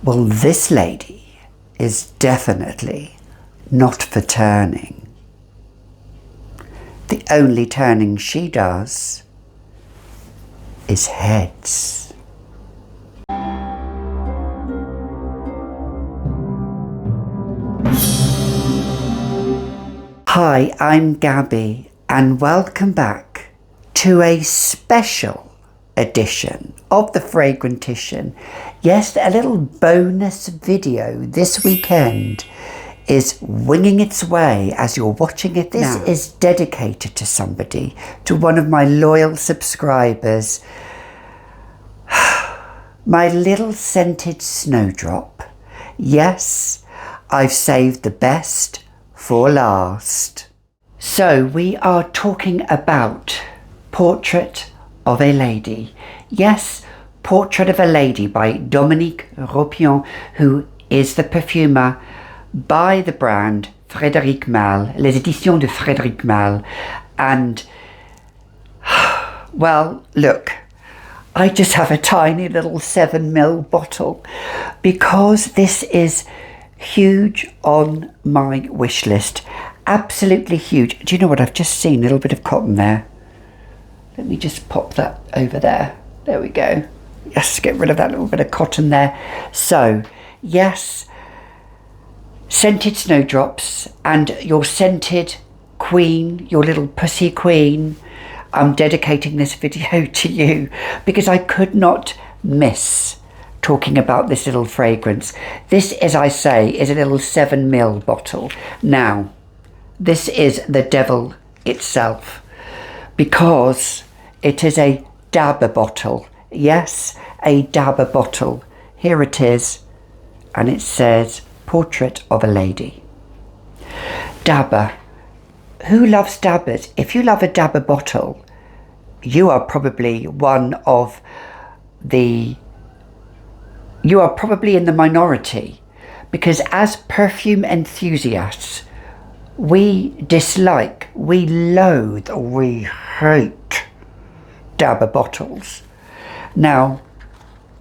Well, this lady is definitely not for turning. The only turning she does is heads. Hi, I'm Gabby and welcome back to a special edition of the Fragrantician. Yes, a little bonus video this weekend is winging its way as you're watching it now. This is dedicated to somebody, to one of my loyal subscribers, my little scented snowdrop. Yes, I've saved the best for last. So we are talking about Portrait of a Lady. Yes, Portrait of a Lady by Dominique Ropion, who is the perfumer by the brand Frederic Malle, Les Éditions de Frederic Malle. And, well, look, I just have a tiny little 7ml bottle because this is huge on my wish list. Absolutely huge. Do you know what? I've just seen a little bit of cotton there. Let me just pop that over there. There we go. Yes, get rid of that little bit of cotton there. So, yes, scented snowdrops and your scented queen, your little pussy queen. I'm dedicating this video to you because I could not miss talking about this little fragrance. This, as I say, is a little 7ml bottle. Now, this is the devil itself because it is a dabber bottle. Yes, a dabber bottle. Here it is, and it says Portrait of a Lady. Dabber. Who loves dabbers? If you love a dabber bottle, you are probably you are probably in the minority, because as perfume enthusiasts, we dislike, we loathe, we hate dabber bottles. Now,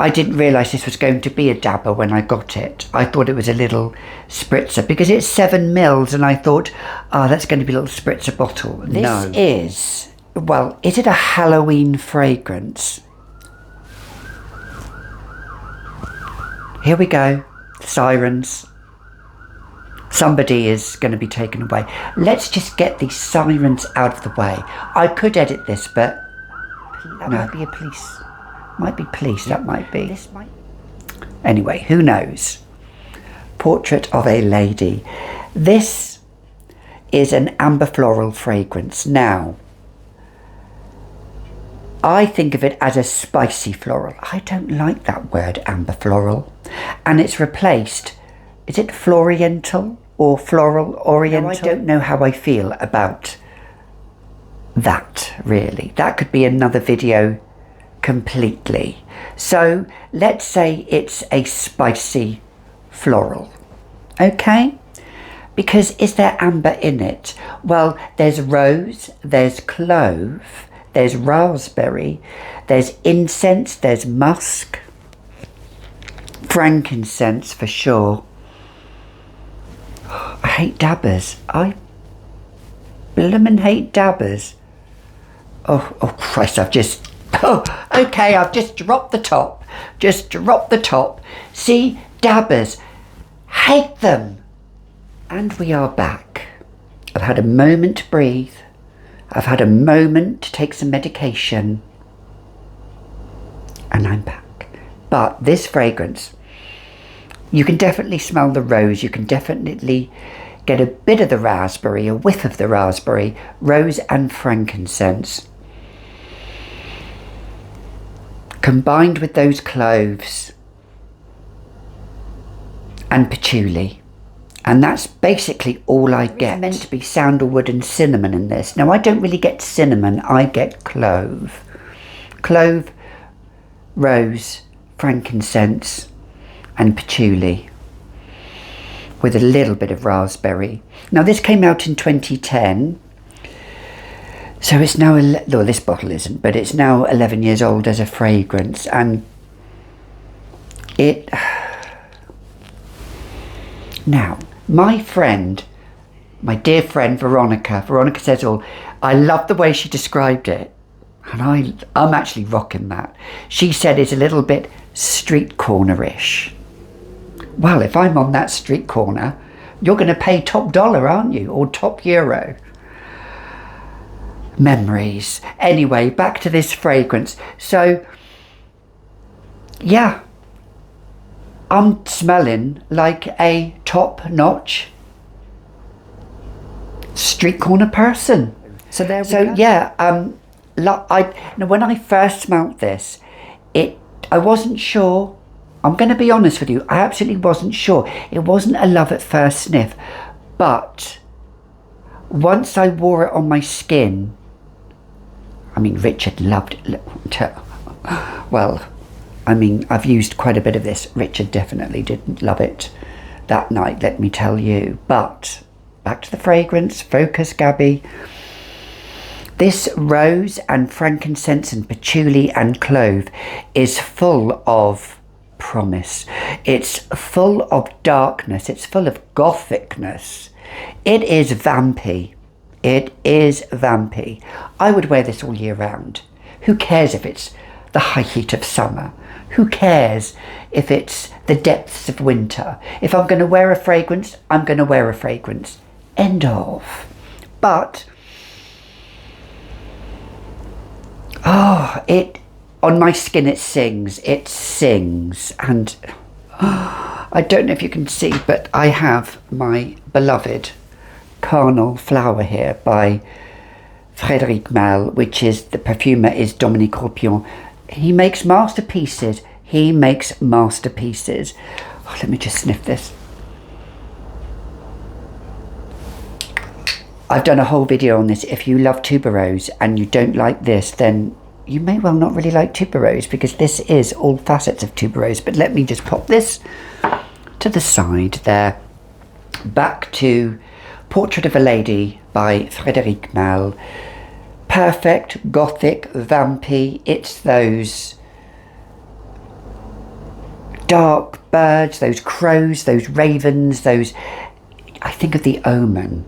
I didn't realise this was going to be a dabber when I got it. I thought it was a little spritzer because it's 7ml, and I thought, that's going to be a little spritzer bottle. This is, well, is it a Halloween fragrance? Here we go, sirens. Somebody is going to be taken away. Let's just get these sirens out of the way. I could edit this, but that might be a police. Might be police, that might be. This might. Anyway, who knows? Portrait of a Lady. This is an amber floral fragrance. Now, I think of it as a spicy floral. I don't like that word, amber floral. And it's replaced, is it floriental or floral oriental? No, I don't know how I feel about that, really. That could be another video completely. So let's say it's a spicy floral, okay? Because is there amber in it? Well, there's rose, there's clove, there's raspberry, there's incense, there's musk, frankincense for sure. I hate dabbers. I bloomin' hate dabbers. Oh Christ, I've just dropped the top. Just dropped the top. See, dabbers, hate them. And we are back. I've had a moment to breathe. I've had a moment to take some medication. And I'm back. But this fragrance, you can definitely smell the rose. You can definitely get a bit of the raspberry, a whiff of the raspberry, rose and frankincense. Combined with those cloves and patchouli. And that's basically all I get. It's meant to be sandalwood and cinnamon in this. Now, I don't really get cinnamon, I get clove. Clove, rose, frankincense and patchouli with a little bit of raspberry. Now, this came out in 2010. So it's now, well, this bottle isn't, but it's now 11 years old as a fragrance, and it Now, my dear friend Veronica says, "Oh, I love the way she described it." And I'm actually rocking that. She said it's a little bit street corner-ish. Well, if I'm on that street corner, you're going to pay top dollar, aren't you? Or top euro. Memories. Anyway, back to this fragrance. So, yeah, I'm smelling like a top-notch street corner person. So there we go. Yeah, when I first smelt this, I wasn't sure. I'm going to be honest with you. I absolutely wasn't sure. It wasn't a love at first sniff, but once I wore it on my skin, I mean, Richard loved it. Well, I mean, I've used quite a bit of this. Richard definitely didn't love it that night, let me tell you. But back to the fragrance. Focus, Gabby. This rose and frankincense and patchouli and clove is full of promise. It's full of darkness. It's full of gothicness. It is vampy. It is vampy. I would wear this all year round. Who cares if it's the high heat of summer? Who cares if it's the depths of winter? If I'm going to wear a fragrance, I'm going to wear a fragrance. End of. But on my skin it sings. It sings. And I don't know if you can see, but I have my beloved Carnal Flower here by Frederic Malle, which is, the perfumer is Dominique Ropion. He makes masterpieces. He makes masterpieces. Oh, let me just sniff this. I've done a whole video on this. If you love tuberose and you don't like this, then you may well not really like tuberose, because this is all facets of tuberose. But let me just pop this to the side there. Back to Portrait of a Lady by Frederic Malle. Perfect, gothic, vampy. It's those dark birds, those crows, those ravens, those... I think of The Omen.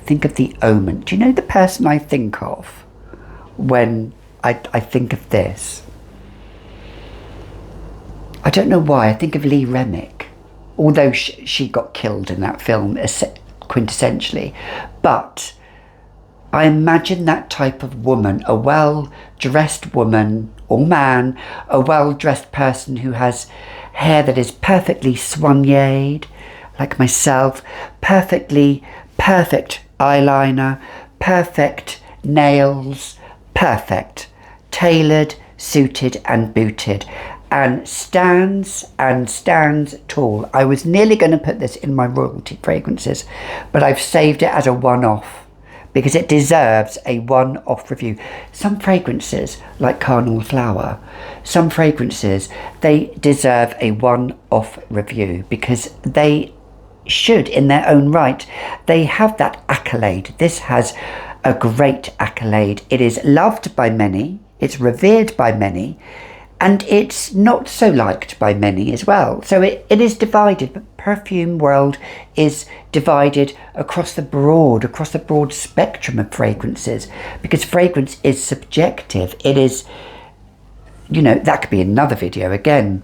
Do you know the person I think of when I think of this? I don't know why. I think of Lee Remick, although she got killed in that film, quintessentially. But I imagine that type of woman, a well-dressed woman or man, a well-dressed person who has hair that is perfectly soigned, like myself, perfect eyeliner, perfect nails, perfect, tailored, suited and booted, and stands tall. I was nearly going to put this in my royalty fragrances, but I've saved it as a one-off because it deserves a one-off review. Some fragrances, like Carnal Flower, some fragrances, they deserve a one-off review because they should, in their own right, they have that accolade. This has a great accolade. It is loved by many, it's revered by many, and it's not so liked by many as well. So it is divided. The perfume world is divided across the broad spectrum of fragrances, because fragrance is subjective. It is, you know, that could be another video again.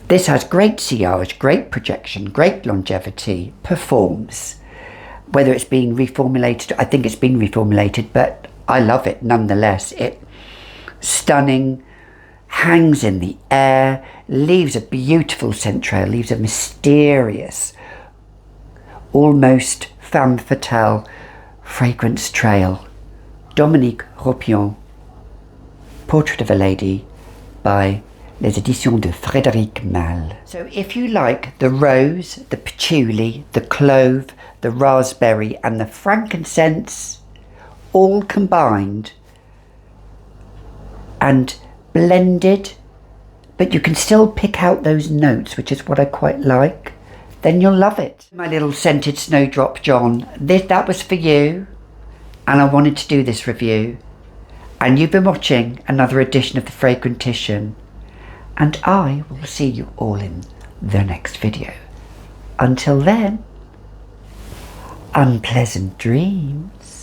This has great sillage, great projection, great longevity, performs. Whether it's being reformulated, I think it's been reformulated, but I love it nonetheless. It stunning, hangs in the air, leaves a beautiful scent trail, leaves a mysterious, almost femme fatale fragrance trail. Dominique Ropion, Portrait of a Lady by Les Éditions de Frederic Malle. So if you like the rose, the patchouli, the clove, the raspberry and the frankincense all combined and blended, but you can still pick out those notes, which is what I quite like, then you'll love it. My little scented snowdrop, John, that was for you, and I wanted to do this review. And you've been watching another edition of The Fragrantician, and I will see you all in the next video. Until then, unpleasant dreams.